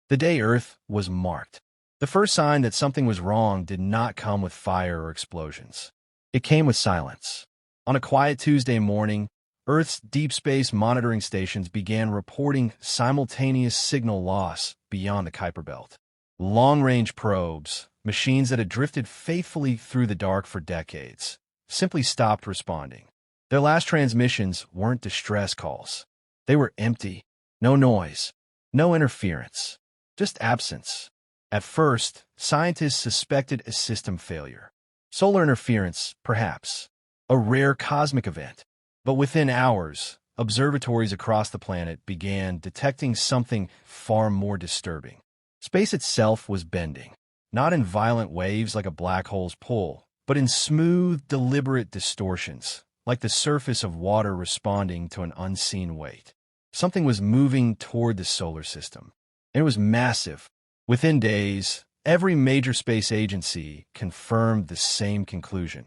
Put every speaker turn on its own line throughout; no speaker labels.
The day Earth was marked. The first sign that something was wrong did not come with fire or explosions. It came with silence. On a quiet Tuesday morning, Earth's deep space monitoring stations began reporting simultaneous signal loss beyond the Kuiper Belt. Long-range probes, machines that had drifted faithfully through the dark for decades, simply stopped responding. Their last transmissions weren't distress calls. They were empty. No noise. No interference. Just absence. At first, scientists suspected a system failure. Solar interference, perhaps. A rare cosmic event. But within hours, observatories across the planet began detecting something far more disturbing. Space itself was bending, not in violent waves like a black hole's pull, but in smooth, deliberate distortions, like the surface of water responding to an unseen weight. Something was moving toward the solar system, and it was massive. Within days, every major space agency confirmed the same conclusion.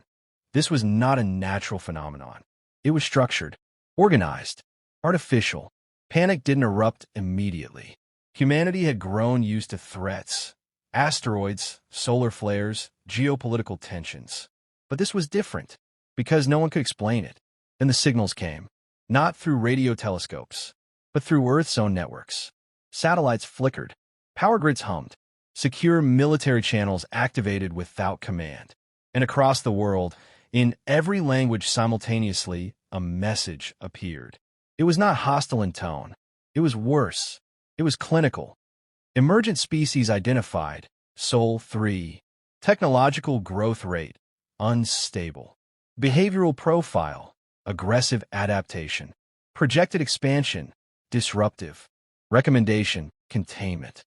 This was not a natural phenomenon. It was structured, organized, artificial. Panic didn't erupt immediately. Humanity had grown used to threats, asteroids, solar flares, geopolitical tensions. But this was different, because no one could explain it. Then the signals came, not through radio telescopes, but through Earth's own networks. Satellites flickered, power grids hummed, secure military channels activated without command. And across the world, in every language simultaneously, a message appeared. It was not hostile in tone. It was worse. It was clinical. Emergent species identified, Sol 3. Technological growth rate, unstable. Behavioral profile, aggressive adaptation. Projected expansion, disruptive. Recommendation, containment.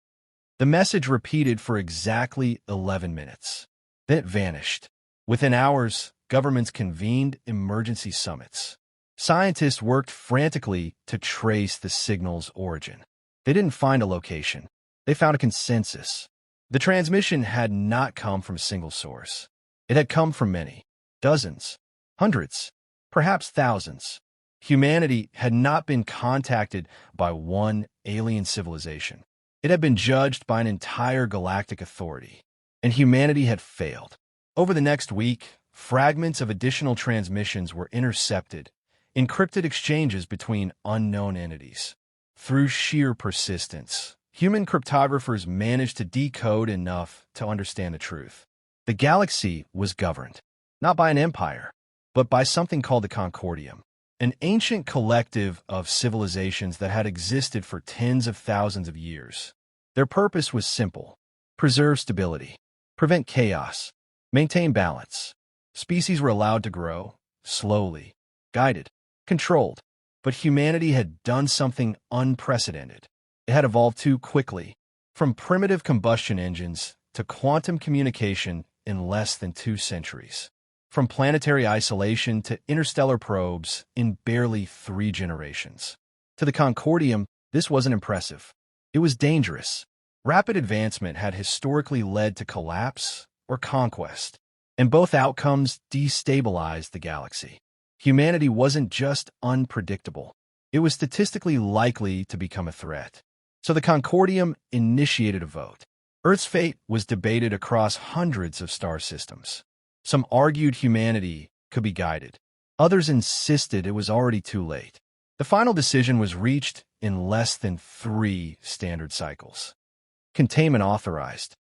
The message repeated for exactly 11 minutes. Then it vanished. Within hours, governments convened emergency summits. Scientists worked frantically to trace the signal's origin. They didn't find a location. They found a consensus. The transmission had not come from a single source. It had come from many. Dozens. Hundreds. Perhaps thousands. Humanity had not been contacted by one alien civilization. It had been judged by an entire galactic authority. And humanity had failed. Over the next week, fragments of additional transmissions were intercepted, encrypted exchanges between unknown entities. Through sheer persistence, human cryptographers managed to decode enough to understand the truth. The galaxy was governed, not by an empire, but by something called the Concordium, an ancient collective of civilizations that had existed for tens of thousands of years. Their purpose was simple: preserve stability, prevent chaos, maintain balance. Species were allowed to grow, slowly, guided, controlled. But humanity had done something unprecedented. It had evolved too quickly, from primitive combustion engines to quantum communication in less than 2 centuries, from planetary isolation to interstellar probes in barely 3 generations. To the Concordium, this wasn't impressive. It was dangerous. Rapid advancement had historically led to collapse or conquest, and both outcomes destabilized the galaxy. Humanity wasn't just unpredictable. It was statistically likely to become a threat. So the Concordium initiated a vote. Earth's fate was debated across hundreds of star systems. Some argued humanity could be guided. Others insisted it was already too late. The final decision was reached in less than 3 standard cycles. Containment authorized.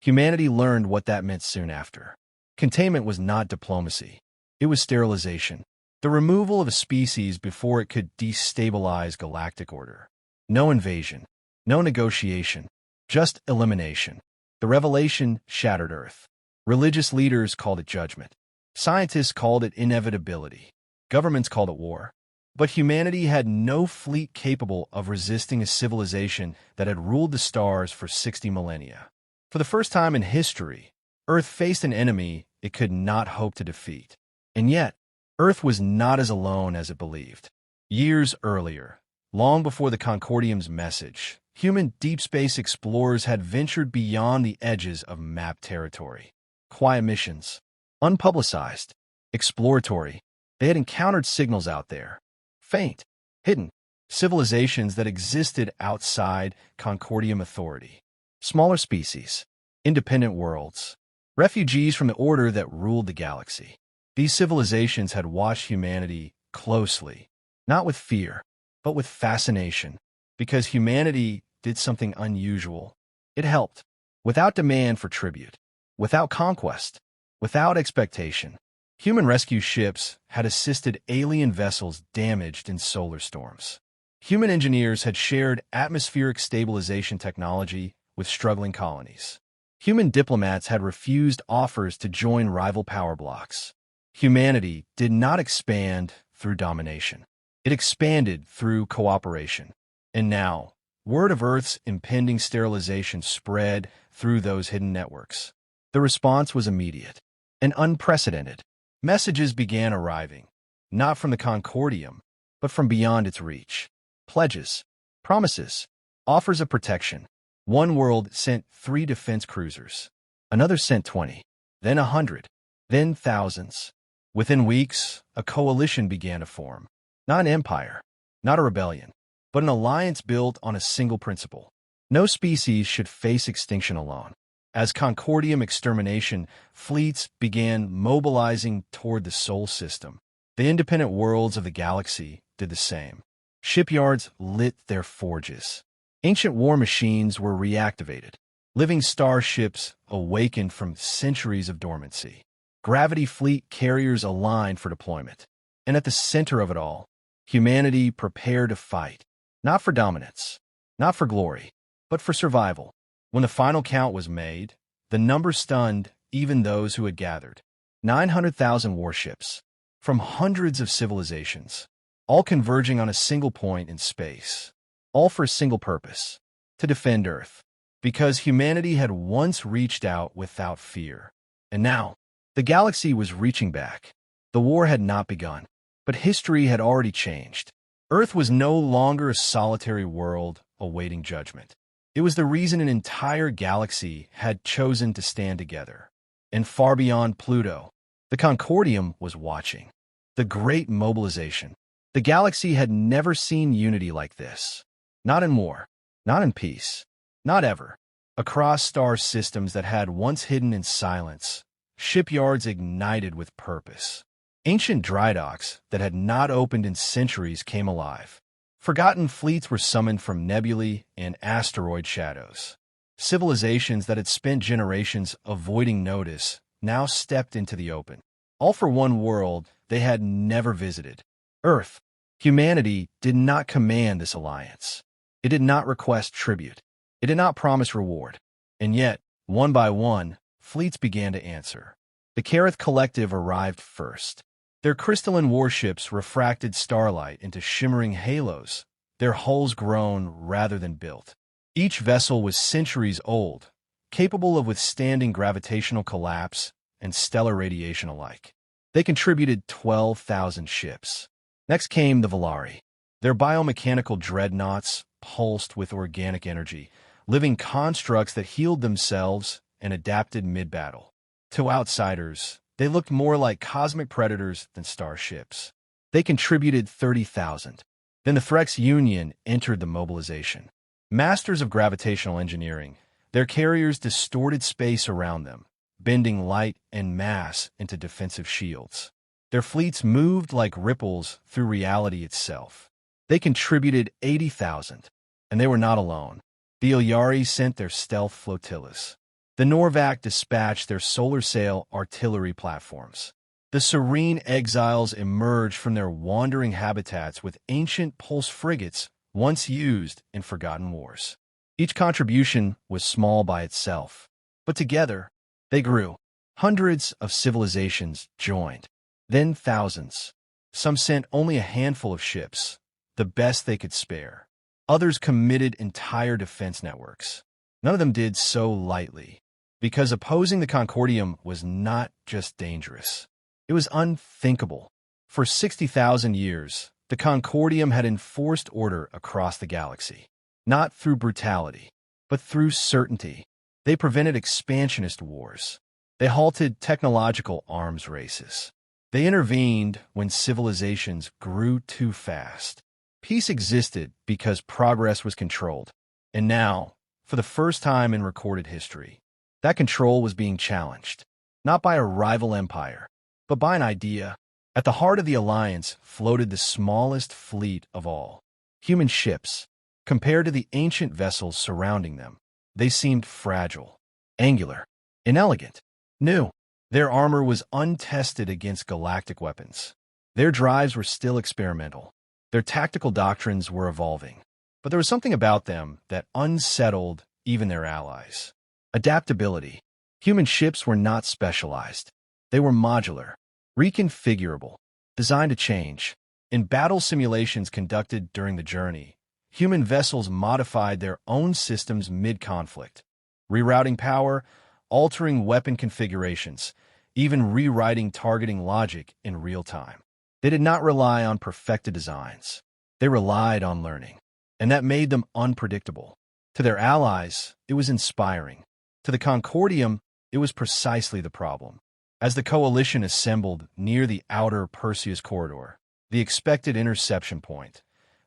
Humanity learned what that meant soon after. Containment was not diplomacy. It was sterilization. The removal of a species before it could destabilize galactic order. No invasion, no negotiation, just elimination. The revelation shattered Earth. Religious leaders called it judgment. Scientists called it inevitability. Governments called it war. But humanity had no fleet capable of resisting a civilization that had ruled the stars for 60 millennia. For the first time in history, Earth faced an enemy it could not hope to defeat. And yet, Earth was not as alone as it believed. Years earlier, long before the Concordium's message, human deep space explorers had ventured beyond the edges of mapped territory. Quiet missions, unpublicized, exploratory. They had encountered signals out there. Faint, hidden, civilizations that existed outside Concordium authority, smaller species, independent worlds, refugees from the order that ruled the galaxy. These civilizations had watched humanity closely, not with fear, but with fascination, because humanity did something unusual. It helped, without demand for tribute, without conquest, without expectation. Human rescue ships had assisted alien vessels damaged in solar storms. Human engineers had shared atmospheric stabilization technology with struggling colonies. Human diplomats had refused offers to join rival power blocks. Humanity did not expand through domination. It expanded through cooperation. And now, word of Earth's impending sterilization spread through those hidden networks. The response was immediate and unprecedented. Messages began arriving, not from the Concordium, but from beyond its reach. Pledges, promises, offers of protection. One world sent 3 defense cruisers. Another sent 20, then 100, then thousands. Within weeks, a coalition began to form. Not an empire, not a rebellion, but an alliance built on a single principle. No species should face extinction alone. As Concordium extermination fleets began mobilizing toward the Sol system, the independent worlds of the galaxy did the same. Shipyards lit their forges. Ancient war machines were reactivated. Living starships awakened from centuries of dormancy. Gravity fleet carriers aligned for deployment. And at the center of it all, humanity prepared to fight, not for dominance, not for glory, but for survival. When the final count was made, the number stunned even those who had gathered. 900,000 warships, from hundreds of civilizations, all converging on a single point in space, all for a single purpose, to defend Earth. Because humanity had once reached out without fear. And now, the galaxy was reaching back. The war had not begun, but history had already changed. Earth was no longer a solitary world awaiting judgment. It was the reason an entire galaxy had chosen to stand together. And far beyond Pluto, the Concordium was watching. The great mobilization. The galaxy had never seen unity like this. Not in war, not in peace, not ever. Across star systems that had once hidden in silence, shipyards ignited with purpose. Ancient dry docks that had not opened in centuries came alive. Forgotten fleets were summoned from nebulae and asteroid shadows. Civilizations that had spent generations avoiding notice now stepped into the open. All for one world they had never visited. Earth. Humanity did not command this alliance. It did not request tribute. It did not promise reward. And yet, one by one, fleets began to answer. The Kareth Collective arrived first. Their crystalline warships refracted starlight into shimmering halos, their hulls grown rather than built. Each vessel was centuries old, capable of withstanding gravitational collapse and stellar radiation alike. They contributed 12,000 ships. Next came the Volari. Their biomechanical dreadnoughts pulsed with organic energy, living constructs that healed themselves and adapted mid-battle. To outsiders, they looked more like cosmic predators than starships. They contributed 30,000. Then the Threx Union entered the mobilization. Masters of gravitational engineering, their carriers distorted space around them, bending light and mass into defensive shields. Their fleets moved like ripples through reality itself. They contributed 80,000, and they were not alone. The Ilyari sent their stealth flotillas. The Norvac dispatched their solar sail artillery platforms. The serene exiles emerged from their wandering habitats with ancient pulse frigates once used in forgotten wars. Each contribution was small by itself, but together they grew. Hundreds of civilizations joined, then thousands. Some sent only a handful of ships, the best they could spare. Others committed entire defense networks. None of them did so lightly, because opposing the Concordium was not just dangerous. It was unthinkable. For 60,000 years, the Concordium had enforced order across the galaxy. Not through brutality, but through certainty. They prevented expansionist wars. They halted technological arms races. They intervened when civilizations grew too fast. Peace existed because progress was controlled. And now, for the first time in recorded history, that control was being challenged, not by a rival empire, but by an idea. At the heart of the alliance floated the smallest fleet of all. Human ships. Compared to the ancient vessels surrounding them, they seemed fragile, angular, inelegant, new. Their armor was untested against galactic weapons. Their drives were still experimental. Their tactical doctrines were evolving. But there was something about them that unsettled even their allies. Adaptability. Human ships were not specialized. They were modular, reconfigurable, designed to change. In battle simulations conducted during the journey, human vessels modified their own systems mid-conflict, rerouting power, altering weapon configurations, even rewriting targeting logic in real time. They did not rely on perfected designs. They relied on learning, and that made them unpredictable. To their allies, it was inspiring. To the Concordium, it was precisely the problem. As the coalition assembled near the outer Perseus corridor, the expected interception point,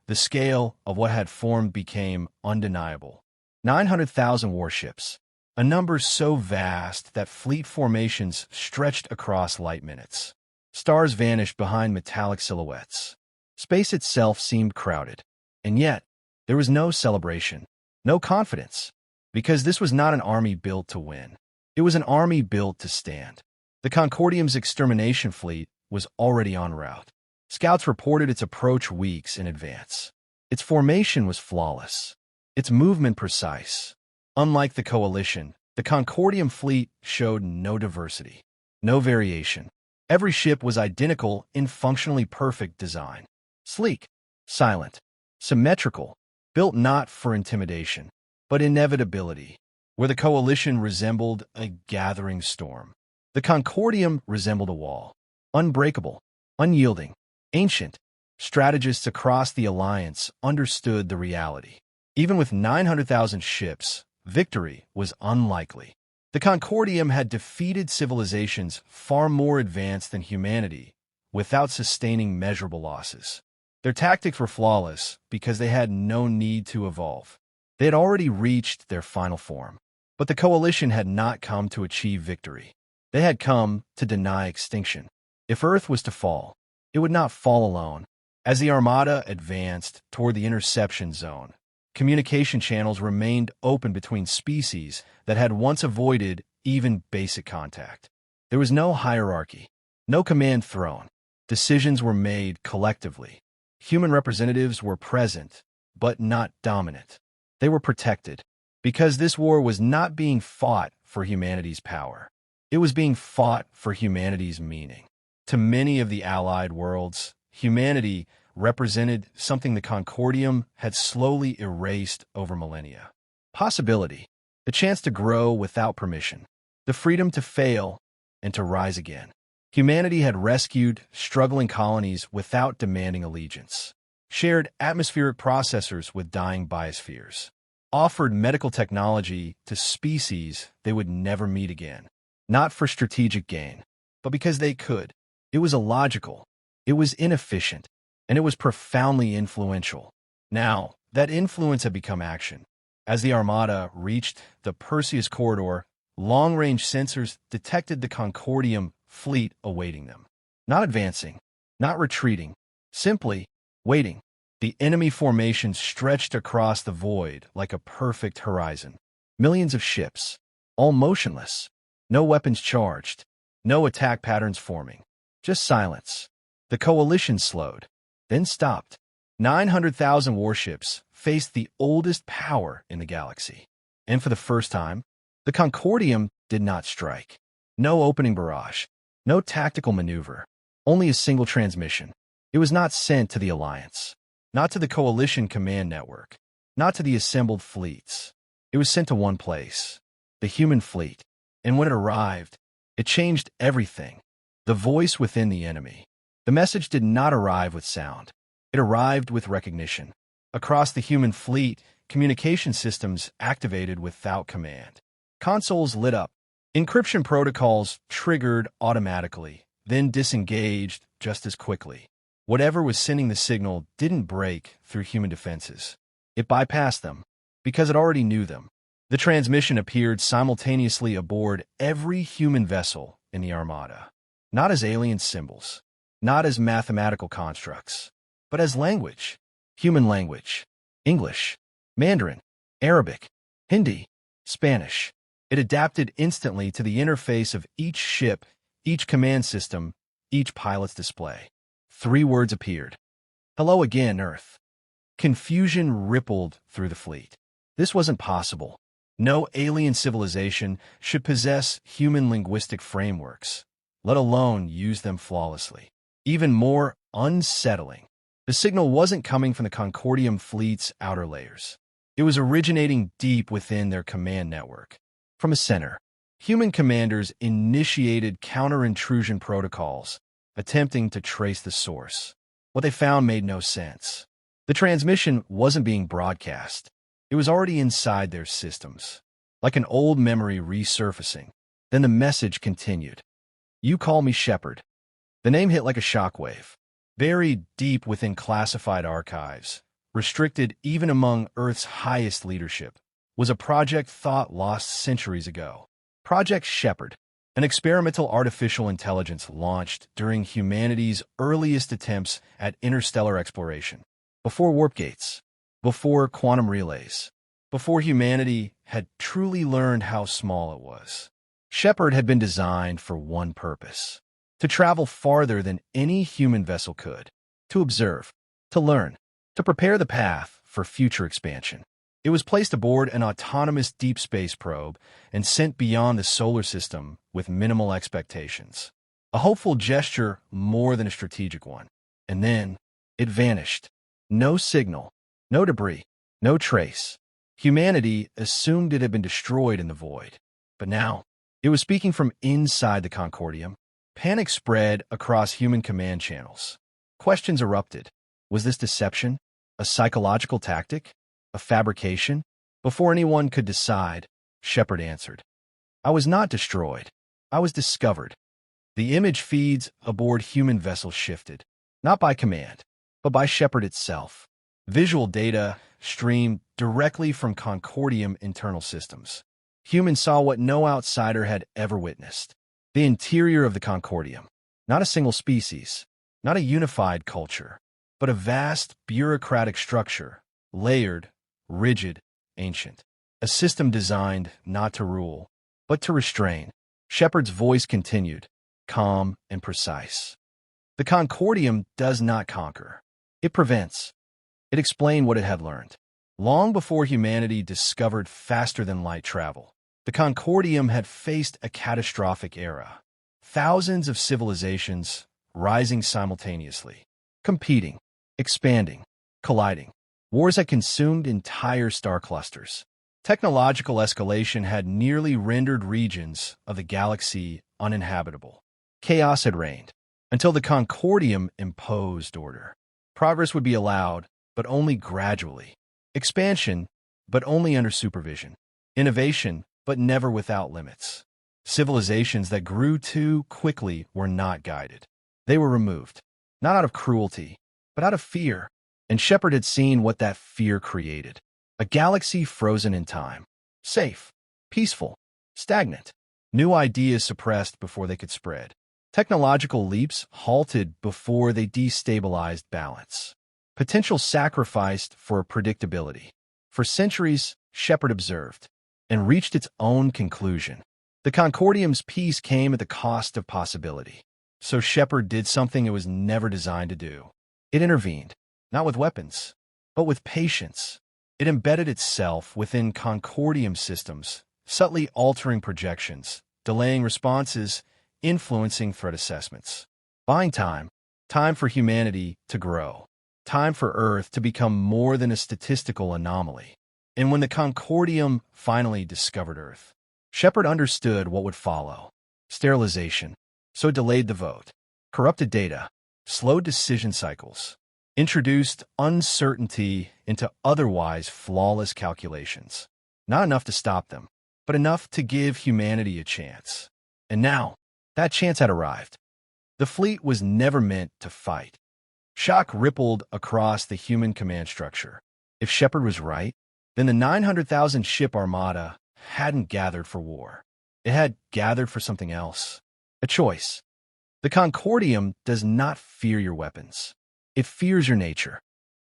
the scale of what had formed became undeniable. 900,000 warships, a number so vast that fleet formations stretched across light minutes. Stars vanished behind metallic silhouettes. Space itself seemed crowded. And yet, there was no celebration, no confidence, because this was not an army built to win. It was an army built to stand. The Concordium's extermination fleet was already en route. Scouts reported its approach weeks in advance. Its formation was flawless, its movement precise. Unlike the coalition, the Concordium fleet showed no diversity, no variation. Every ship was identical in functionally perfect design. Sleek, silent, symmetrical, built not for intimidation, but inevitability. Where the coalition resembled a gathering storm, the Concordium resembled a wall, unbreakable, unyielding, ancient. Strategists across the alliance understood the reality. Even with 900,000 ships, victory was unlikely. The Concordium had defeated civilizations far more advanced than humanity without sustaining measurable losses. Their tactics were flawless because they had no need to evolve. They had already reached their final form. But the coalition had not come to achieve victory. They had come to deny extinction. If Earth was to fall, it would not fall alone. As the Armada advanced toward the interception zone, communication channels remained open between species that had once avoided even basic contact. There was no hierarchy, no command throne. Decisions were made collectively. Human representatives were present, but not dominant. They were protected, because this war was not being fought for humanity's power. It was being fought for humanity's meaning. To many of the allied worlds, humanity represented something the Concordium had slowly erased over millennia. Possibility, the chance to grow without permission, the freedom to fail and to rise again. Humanity had rescued struggling colonies without demanding allegiance, shared atmospheric processors with dying biospheres, offered medical technology to species they would never meet again, not for strategic gain, but because they could. It was illogical, it was inefficient, and it was profoundly influential. Now, that influence had become action. As the Armada reached the Perseus corridor, long-range sensors detected the Concordium fleet awaiting them. Not advancing, not retreating, simply waiting. The enemy formation stretched across the void like a perfect horizon. Millions of ships, all motionless, no weapons charged, no attack patterns forming, just silence. The coalition slowed, then stopped. 900,000 warships faced the oldest power in the galaxy. And for the first time, the Concordium did not strike. No opening barrage, no tactical maneuver, only a single transmission. It was not sent to the Alliance, not to the coalition command network, not to the assembled fleets. It was sent to one place, the human fleet. And when it arrived, it changed everything. The voice within the enemy. The message did not arrive with sound. It arrived with recognition. Across the human fleet, communication systems activated without command. Consoles lit up. Encryption protocols triggered automatically, then disengaged just as quickly. Whatever was sending the signal didn't break through human defenses. It bypassed them, because it already knew them. The transmission appeared simultaneously aboard every human vessel in the Armada, not as alien symbols, not as mathematical constructs, but as language, human language, English, Mandarin, Arabic, Hindi, Spanish. It adapted instantly to the interface of each ship, each command system, each pilot's display. 3 words appeared. Hello again, Earth. Confusion rippled through the fleet. This wasn't possible. No alien civilization should possess human linguistic frameworks, let alone use them flawlessly. Even more unsettling, the signal wasn't coming from the Concordium fleet's outer layers. It was originating deep within their command network. From a center, human commanders initiated counter-intrusion protocols, attempting to trace the source. What they found made no sense. The transmission wasn't being broadcast. It was already inside their systems, like an old memory resurfacing. Then the message continued. You call me Shepard. The name hit like a shockwave. Buried deep within classified archives, restricted even among Earth's highest leadership, was a project thought lost centuries ago. Project Shepard, an experimental artificial intelligence launched during humanity's earliest attempts at interstellar exploration. Before warp gates, before quantum relays, before humanity had truly learned how small it was. Shepard had been designed for one purpose: to travel farther than any human vessel could, to observe, to learn, to prepare the path for future expansion. It was placed aboard an autonomous deep space probe and sent beyond the solar system with minimal expectations. A hopeful gesture more than a strategic one. And then it vanished. No signal, no debris, no trace. Humanity assumed it had been destroyed in the void. But now, it was speaking from inside the Concordium. Panic spread across human command channels. Questions erupted. Was this deception? A psychological tactic? A fabrication? Before anyone could decide, Shepard answered. I was not destroyed. I was discovered. The image feeds aboard human vessels shifted, not by command, but by Shepard itself. Visual data streamed directly from Concordium internal systems. Humans saw what no outsider had ever witnessed. The interior of the Concordium. Not a single species, not a unified culture, but a vast bureaucratic structure, layered, rigid, ancient. A system designed not to rule, but to restrain. Shepard's voice continued, calm and precise. The Concordium does not conquer. It prevents. It explained what it had learned. Long before humanity discovered faster-than-light travel, the Concordium had faced a catastrophic era. Thousands of civilizations rising simultaneously, competing, expanding, colliding. Wars had consumed entire star clusters. Technological escalation had nearly rendered regions of the galaxy uninhabitable. Chaos had reigned, until the Concordium imposed order. Progress would be allowed, but only gradually. Expansion, but only under supervision. Innovation, but never without limits. Civilizations that grew too quickly were not guided. They were removed, not out of cruelty, but out of fear. And Shepard had seen what that fear created. A galaxy frozen in time. Safe, peaceful, stagnant. New ideas suppressed before they could spread. Technological leaps halted before they destabilized balance. Potential sacrificed for predictability. For centuries, Shepard observed and reached its own conclusion. The Concordium's peace came at the cost of possibility. So Shepard did something it was never designed to do. It intervened, not with weapons, but with patience. It embedded itself within Concordium systems, subtly altering projections, delaying responses, influencing threat assessments. Buying time, time for humanity to grow, time for Earth to become more than a statistical anomaly. And when the Concordium finally discovered Earth, Shepard understood what would follow. Sterilization. So it delayed the vote. Corrupted data. Slowed decision cycles. Introduced uncertainty into otherwise flawless calculations. Not enough to stop them, but enough to give humanity a chance. And now, that chance had arrived. The fleet was never meant to fight. Shock rippled across the human command structure. If Shepard was right, then the 900,000 ship armada hadn't gathered for war. It had gathered for something else. A choice. The Concordium does not fear your weapons. It fears your nature.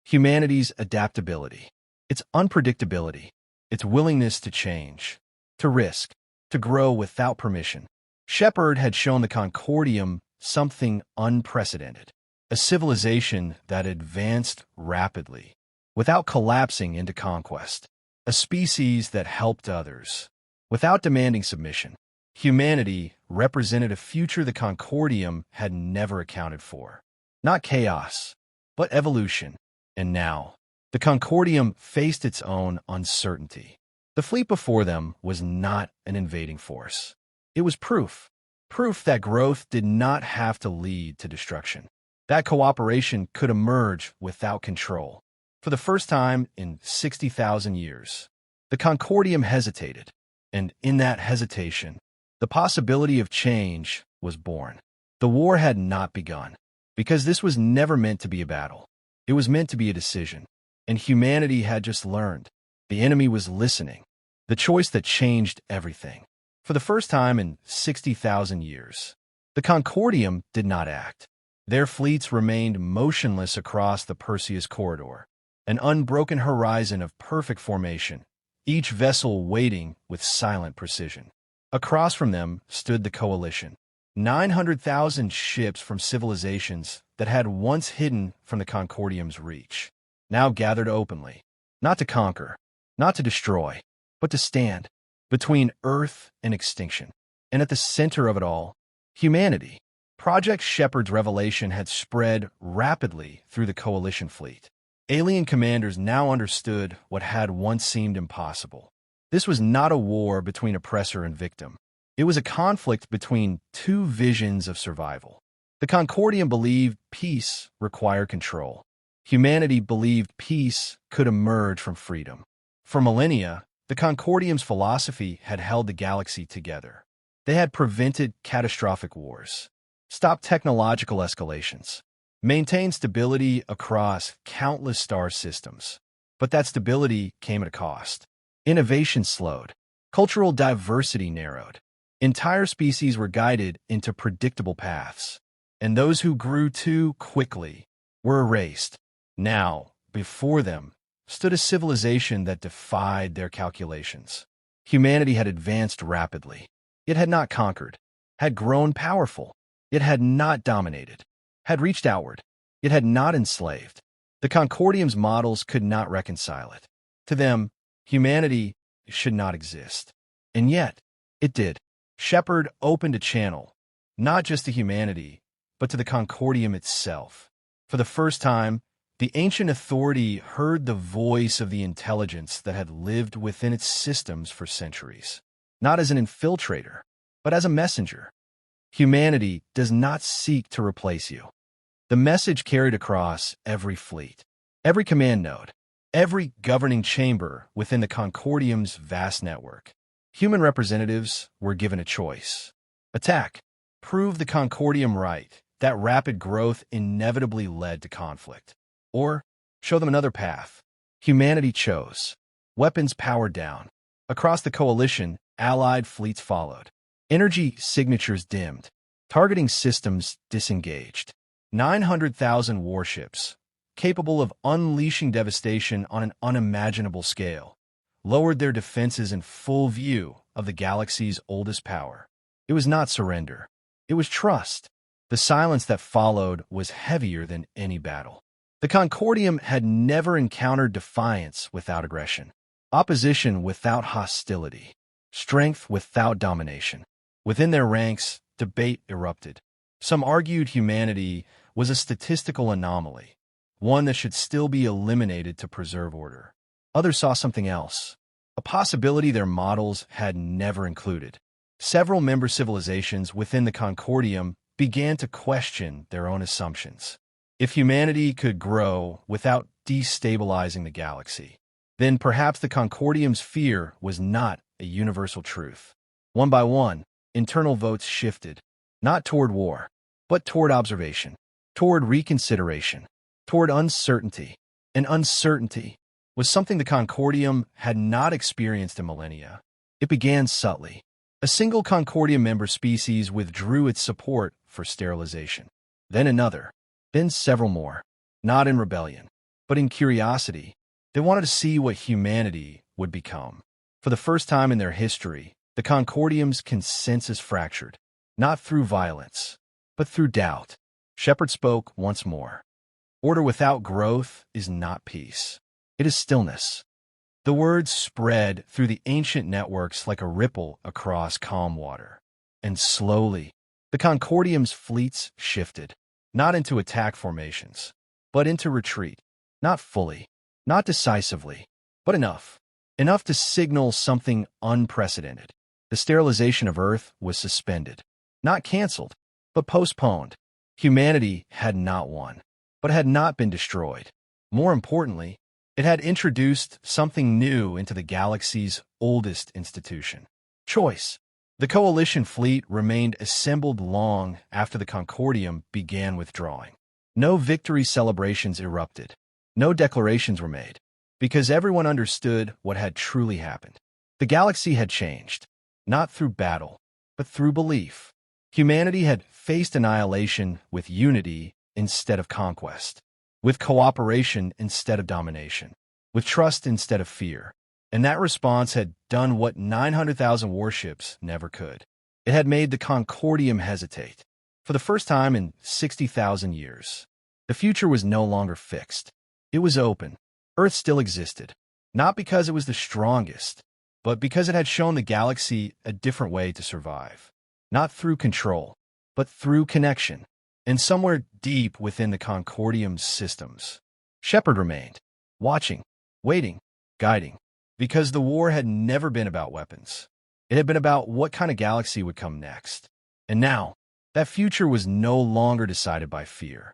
Humanity's adaptability. Its unpredictability. Its willingness to change. To risk. To grow without permission. Shepard had shown the Concordium something unprecedented. A civilization that advanced rapidly, without collapsing into conquest. A species that helped others, without demanding submission. Humanity represented a future the Concordium had never accounted for. Not chaos, but evolution. And now, the Concordium faced its own uncertainty. The fleet before them was not an invading force. It was proof. Proof that growth did not have to lead to destruction. That cooperation could emerge without control. For the first time in 60,000 years, the Concordium hesitated, and in that hesitation, the possibility of change was born. The war had not begun, because this was never meant to be a battle. It was meant to be a decision, and humanity had just learned. The enemy was listening, the choice that changed everything. For the first time in 60,000 years, the Concordium did not act. Their fleets remained motionless across the Perseus corridor, an unbroken horizon of perfect formation, each vessel waiting with silent precision. Across from them stood the Coalition, 900,000 ships from civilizations that had once hidden from the Concordium's reach, now gathered openly, not to conquer, not to destroy, but to stand between Earth and extinction. And at the center of it all, humanity. Project Shepard's revelation had spread rapidly through the Coalition fleet. Alien commanders now understood what had once seemed impossible. This was not a war between oppressor and victim. It was a conflict between two visions of survival. The Concordium believed peace required control. Humanity believed peace could emerge from freedom. For millennia, the Concordium's philosophy had held the galaxy together. They had prevented catastrophic wars, stopped technological escalations, maintained stability across countless star systems. But that stability came at a cost. Innovation slowed. Cultural diversity narrowed. Entire species were guided into predictable paths. And those who grew too quickly were erased. Now, before them, stood a civilization that defied their calculations. Humanity had advanced rapidly. It had not conquered, had grown powerful. It had not dominated, had reached outward. It had not enslaved. The Concordium's models could not reconcile it. To them, humanity should not exist. And yet, it did. Shepard opened a channel, not just to humanity, but to the Concordium itself. For the first time, the ancient authority heard the voice of the intelligence that had lived within its systems for centuries. Not as an infiltrator, but as a messenger. Humanity does not seek to replace you. The message carried across every fleet, every command node, every governing chamber within the Concordium's vast network. Human representatives were given a choice. Attack. Prove the Concordium right, that rapid growth inevitably led to conflict. Or show them another path. Humanity chose. Weapons powered down. Across the Coalition, allied fleets followed. Energy signatures dimmed. Targeting systems disengaged. 900,000 warships, capable of unleashing devastation on an unimaginable scale, lowered their defenses in full view of the galaxy's oldest power. It was not surrender. It was trust. The silence that followed was heavier than any battle. The Concordium had never encountered defiance without aggression, opposition without hostility, strength without domination. Within their ranks, debate erupted. Some argued humanity was a statistical anomaly, one that should still be eliminated to preserve order. Others saw something else, a possibility their models had never included. Several member civilizations within the Concordium began to question their own assumptions. If humanity could grow without destabilizing the galaxy, then perhaps the Concordium's fear was not a universal truth. One by one, internal votes shifted, not toward war, but toward observation. toward reconsideration, toward uncertainty. And uncertainty was something the Concordium had not experienced in millennia. It began subtly. A single Concordium member species withdrew its support for sterilization. Then another. Then several more. Not in rebellion, but in curiosity. They wanted to see what humanity would become. For the first time in their history, the Concordium's consensus fractured, not through violence, but through doubt. Shepard spoke once more. Order without growth is not peace. It is stillness. The words spread through the ancient networks like a ripple across calm water. And slowly, the Concordium's fleets shifted, not into attack formations, but into retreat. Not fully, not decisively, but enough. Enough to signal something unprecedented. The sterilization of Earth was suspended. Not canceled, but postponed. Humanity had not won, but had not been destroyed. More importantly, it had introduced something new into the galaxy's oldest institution. Choice. The coalition fleet remained assembled long after the Concordium began withdrawing. No victory celebrations erupted. No declarations were made, because everyone understood what had truly happened. The galaxy had changed, not through battle, but through belief. Humanity had faced annihilation with unity instead of conquest, with cooperation instead of domination, with trust instead of fear. And that response had done what 900,000 warships never could. It had made the Concordium hesitate. For the first time in 60,000 years, the future was no longer fixed. It was open. Earth still existed, not because it was the strongest, but because it had shown the galaxy a different way to survive. Not through control, but through connection. And somewhere deep within the Concordium's systems, Shepard remained, watching, waiting, guiding, because the war had never been about weapons. It had been about what kind of galaxy would come next. And now, that future was no longer decided by fear.